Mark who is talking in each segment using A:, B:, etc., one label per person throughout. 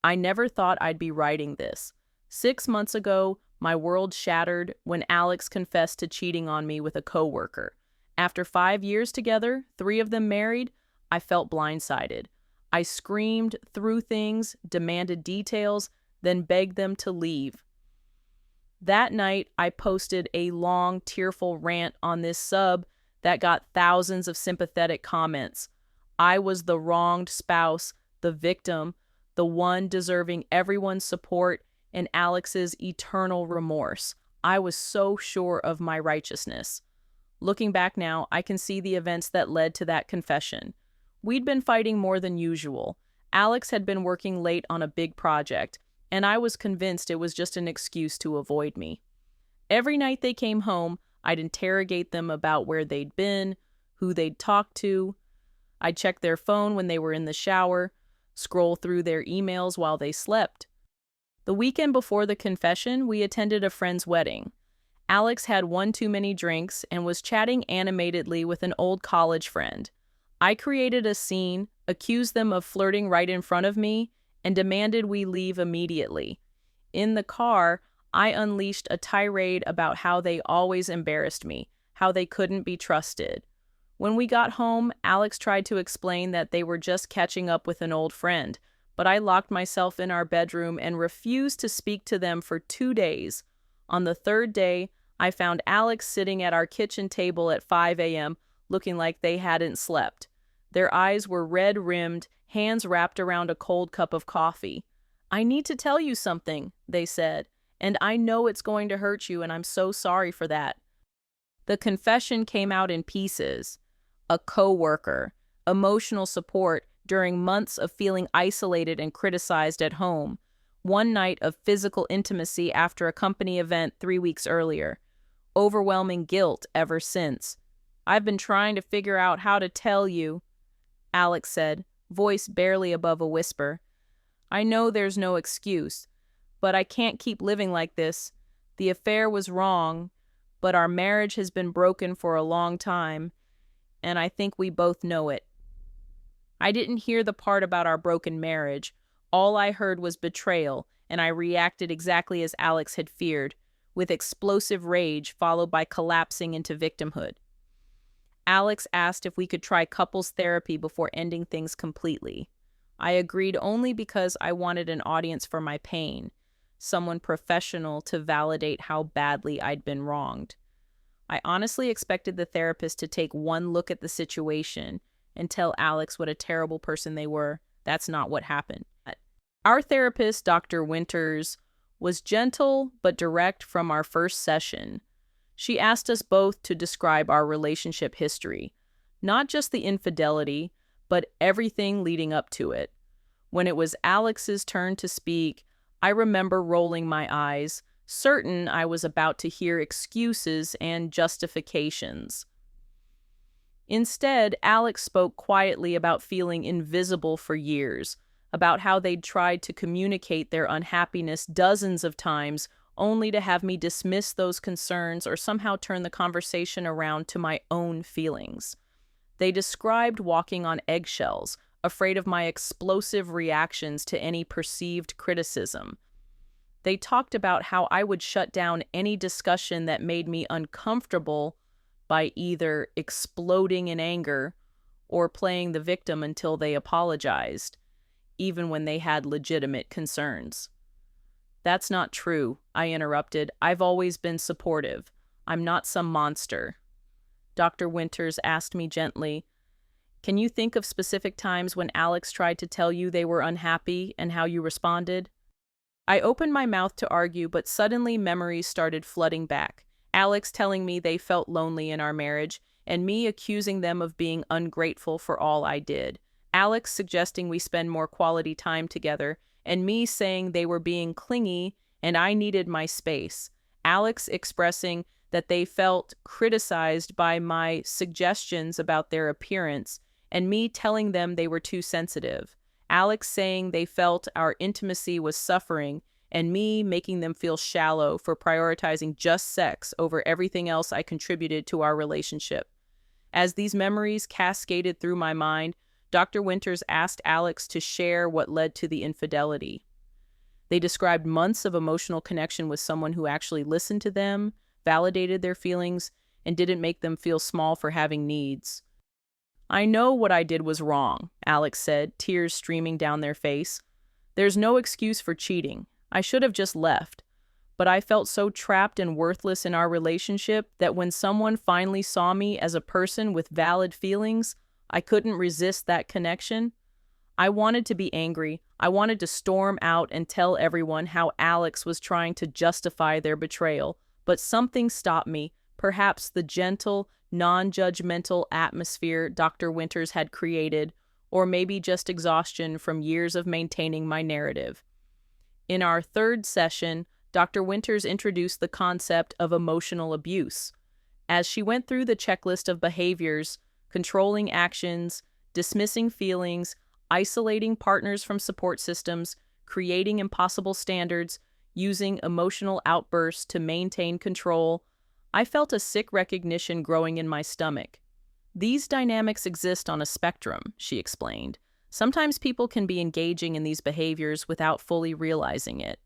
A: I never thought I'd be writing this. 6 months ago, my world shattered when Alex confessed to cheating on me with a coworker. After 5 years together, 3 of them married, I felt blindsided. I screamed, threw things, demanded details, then begged them to leave. That night, I posted a long, tearful rant on this sub that got thousands of sympathetic comments. I was the wronged spouse, the victim, the one deserving everyone's support and Alex's eternal remorse. I was so sure of my righteousness. Looking back now, I can see the events that led to that confession. We'd been fighting more than usual. Alex had been working late on a big project, and I was convinced it was just an excuse to avoid me. Every night they came home, I'd interrogate them about where they'd been, who they'd talked to. I'd check their phone when they were in the shower, scroll through their emails while they slept. The weekend before the confession, we attended a friend's wedding. Alex had one too many drinks and was chatting animatedly with an old college friend. I created a scene, accused them of flirting right in front of me, and demanded we leave immediately. In the car, I unleashed a tirade about how they always embarrassed me, how they couldn't be trusted. When we got home, Alex tried to explain that they were just catching up with an old friend, but I locked myself in our bedroom and refused to speak to them for 2 days. On the third day, I found Alex sitting at our kitchen table at 5 a.m., looking like they hadn't slept. Their eyes were red-rimmed, hands wrapped around a cold cup of coffee. "I need to tell you something," they said, "and I know it's going to hurt you, and I'm so sorry for that." The confession came out in pieces. A coworker, emotional support during months of feeling isolated and criticized at home, one night of physical intimacy after a company event 3 weeks earlier, overwhelming guilt ever since. "I've been trying to figure out how to tell you," Alex said, voice barely above a whisper. "I know there's no excuse, but I can't keep living like this. The affair was wrong, but our marriage has been broken for a long time, and I think we both know it." I didn't hear the part about our broken marriage. All I heard was betrayal, and I reacted exactly as Alex had feared, with explosive rage followed by collapsing into victimhood. Alex asked if we could try couples therapy before ending things completely. I agreed only because I wanted an audience for my pain, someone professional to validate how badly I'd been wronged. I honestly expected the therapist to take one look at the situation and tell Alex what a terrible person they were. That's not what happened. Our therapist, Dr. Winters, was gentle but direct from our first session. She asked us both to describe our relationship history, not just the infidelity, but everything leading up to it. When it was Alex's turn to speak, I remember rolling my eyes, certain I was about to hear excuses and justifications. Instead, Alex spoke quietly about feeling invisible for years, about how they'd tried to communicate their unhappiness dozens of times, only to have me dismiss those concerns or somehow turn the conversation around to my own feelings. They described walking on eggshells, afraid of my explosive reactions to any perceived criticism. They talked about how I would shut down any discussion that made me uncomfortable by either exploding in anger or playing the victim until they apologized, even when they had legitimate concerns. "That's not true," I interrupted. "I've always been supportive. I'm not some monster." Dr. Winters asked me gently, "Can you think of specific times when Alex tried to tell you they were unhappy and how you responded?" I opened my mouth to argue, but suddenly memories started flooding back. Alex telling me they felt lonely in our marriage, and me accusing them of being ungrateful for all I did. Alex suggesting we spend more quality time together, and me saying they were being clingy and I needed my space. Alex expressing that they felt criticized by my suggestions about their appearance, and me telling them they were too sensitive. Alex saying they felt our intimacy was suffering, and me making them feel shallow for prioritizing just sex over everything else I contributed to our relationship. As these memories cascaded through my mind, Dr. Winters asked Alex to share what led to the infidelity. They described months of emotional connection with someone who actually listened to them, validated their feelings, and didn't make them feel small for having needs. "I know what I did was wrong," Alex said, tears streaming down their face. "There's no excuse for cheating. I should have just left. But I felt so trapped and worthless in our relationship that when someone finally saw me as a person with valid feelings, I couldn't resist that connection. I wanted to be angry. I wanted to storm out and tell everyone how Alex was trying to justify their betrayal. But something stopped me, perhaps the gentle, non-judgmental atmosphere Dr. Winters had created, or maybe just exhaustion from years of maintaining my narrative." In our third session, Dr. Winters introduced the concept of emotional abuse. As she went through the checklist of behaviors, controlling actions, dismissing feelings, isolating partners from support systems, creating impossible standards, using emotional outbursts to maintain control, I felt a sick recognition growing in my stomach. "These dynamics exist on a spectrum," she explained. "Sometimes people can be engaging in these behaviors without fully realizing it."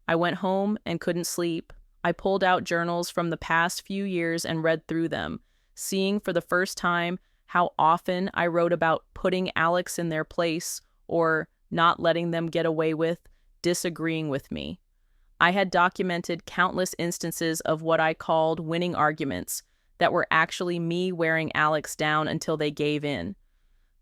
A: I went home and couldn't sleep. I pulled out journals from the past few years and read through them, seeing for the first time how often I wrote about putting Alex in their place or not letting them get away with disagreeing with me. I had documented countless instances of what I called winning arguments that were actually me wearing Alex down until they gave in.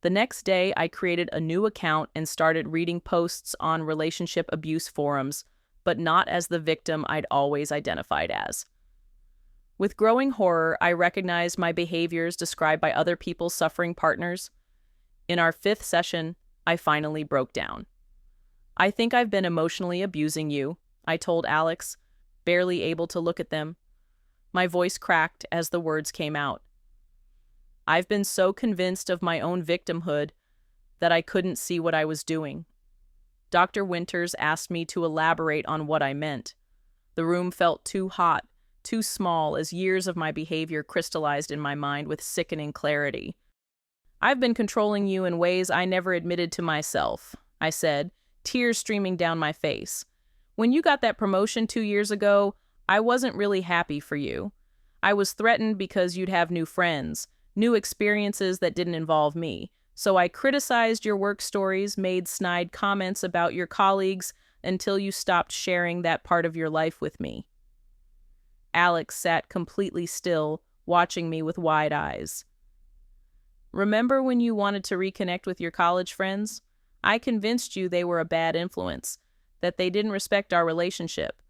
A: The next day, I created a new account and started reading posts on relationship abuse forums, but not as the victim I'd always identified as. With growing horror, I recognized my behaviors described by other people's suffering partners. In our fifth session, I finally broke down. "I think I've been emotionally abusing you," I told Alex, barely able to look at them. My voice cracked as the words came out. "I've been so convinced of my own victimhood that I couldn't see what I was doing." Dr. Winters asked me to elaborate on what I meant. The room felt too hot, too small, as years of my behavior crystallized in my mind with sickening clarity. "I've been controlling you in ways I never admitted to myself," I said, tears streaming down my face. "When you got that promotion 2 years ago, I wasn't really happy for you. I was threatened because you'd have new friends, new experiences that didn't involve me. So I criticized your work stories, made snide comments about your colleagues until you stopped sharing that part of your life with me." Alex sat completely still, watching me with wide eyes. "Remember when you wanted to reconnect with your college friends? I convinced you they were a bad influence, that they didn't respect our relationship.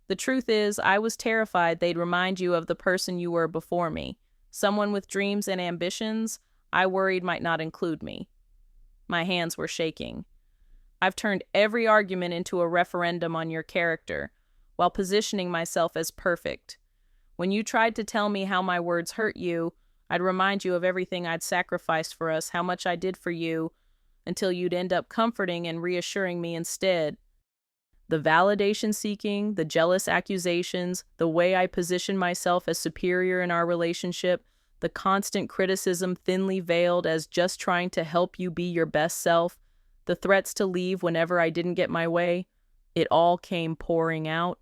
A: The truth is, I was terrified they'd remind you of the person you were before me, someone with dreams and ambitions I worried might not include me." My hands were shaking. "I've turned every argument into a referendum on your character, while positioning myself as perfect. When you tried to tell me how my words hurt you, I'd remind you of everything I'd sacrificed for us, how much I did for you, until you'd end up comforting and reassuring me instead. The validation seeking, the jealous accusations, the way I positioned myself as superior in our relationship, the constant criticism thinly veiled as just trying to help you be your best self, the threats to leave whenever I didn't get my way, it all came pouring out.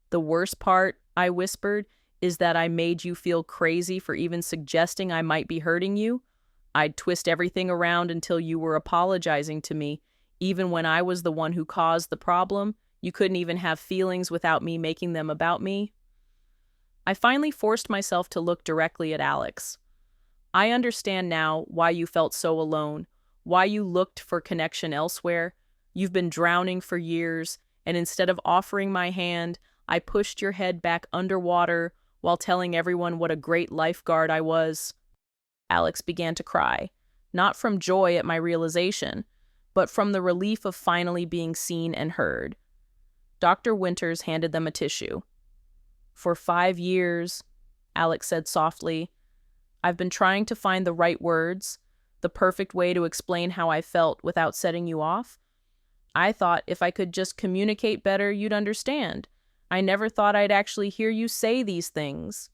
A: The worst part," I whispered, "is that I made you feel crazy for even suggesting I might be hurting you. I'd twist everything around until you were apologizing to me. Even when I was the one who caused the problem, you couldn't even have feelings without me making them about me." I finally forced myself to look directly at Alex. "I understand now why you felt so alone, why you looked for connection elsewhere. You've been drowning for years, and instead of offering my hand, I pushed your head back underwater while telling everyone what a great lifeguard I was." Alex began to cry, not from joy at my realization, but from the relief of finally being seen and heard. Dr. Winters handed them a tissue. "For 5 years," Alex said softly, "I've been trying to find the right words, the perfect way to explain how I felt without setting you off. I thought if I could just communicate better, you'd understand. I never thought I'd actually hear you say these things."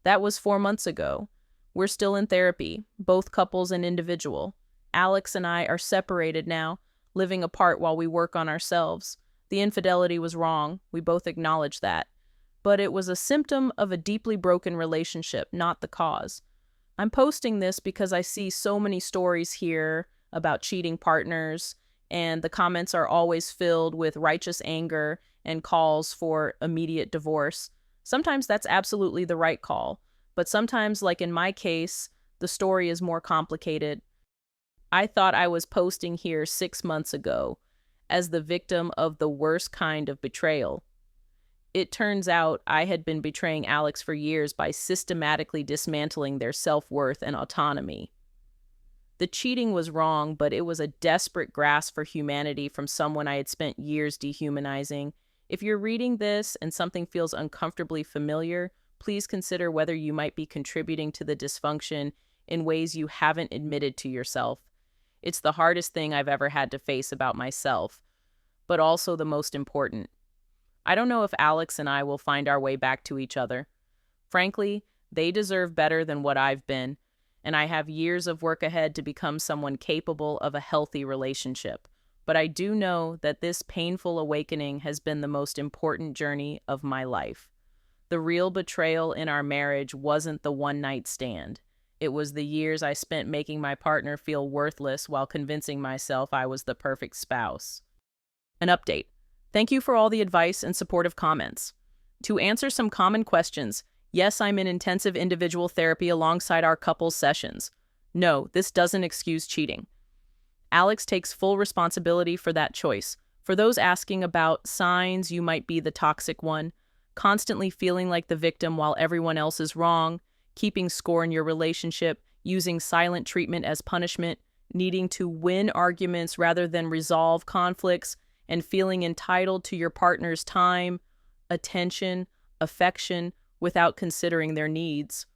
A: That was 4 months ago. We're still in therapy, both couples and individual. Alex and I are separated now. living apart while we work on ourselves. The infidelity was wrong. We both acknowledge that. But it was a symptom of a deeply broken relationship, not the cause. I'm posting this because I see so many stories here about cheating partners, and the comments are always filled with righteous anger and calls for immediate divorce. Sometimes that's absolutely the right call, but sometimes, like in my case, the story is more complicated. I thought I was posting here 6 months ago as the victim of the worst kind of betrayal. It turns out I had been betraying Alex for years by systematically dismantling their self-worth and autonomy. The cheating was wrong, but it was a desperate grasp for humanity from someone I had spent years dehumanizing. If you're reading this and something feels uncomfortably familiar, please consider whether you might be contributing to the dysfunction in ways you haven't admitted to yourself. It's the hardest thing I've ever had to face about myself, but also the most important. I don't know if Alex and I will find our way back to each other. Frankly, they deserve better than what I've been, and I have years of work ahead to become someone capable of a healthy relationship. But I do know that this painful awakening has been the most important journey of my life. The real betrayal in our marriage wasn't the one-night stand. It was the years I spent making my partner feel worthless while convincing myself I was the perfect spouse. An update. Thank you for all the advice and supportive comments. To answer some common questions, yes, I'm in intensive individual therapy alongside our couples sessions. No, this doesn't excuse cheating. Alex takes full responsibility for that choice. For those asking about signs you might be the toxic one, constantly feeling like the victim while everyone else is wrong, keeping score in your relationship, using silent treatment as punishment, needing to win arguments rather than resolve conflicts, and feeling entitled to your partner's time, attention, affection, without considering their needs.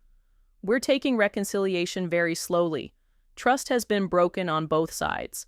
A: We're taking reconciliation very slowly. Trust has been broken on both sides.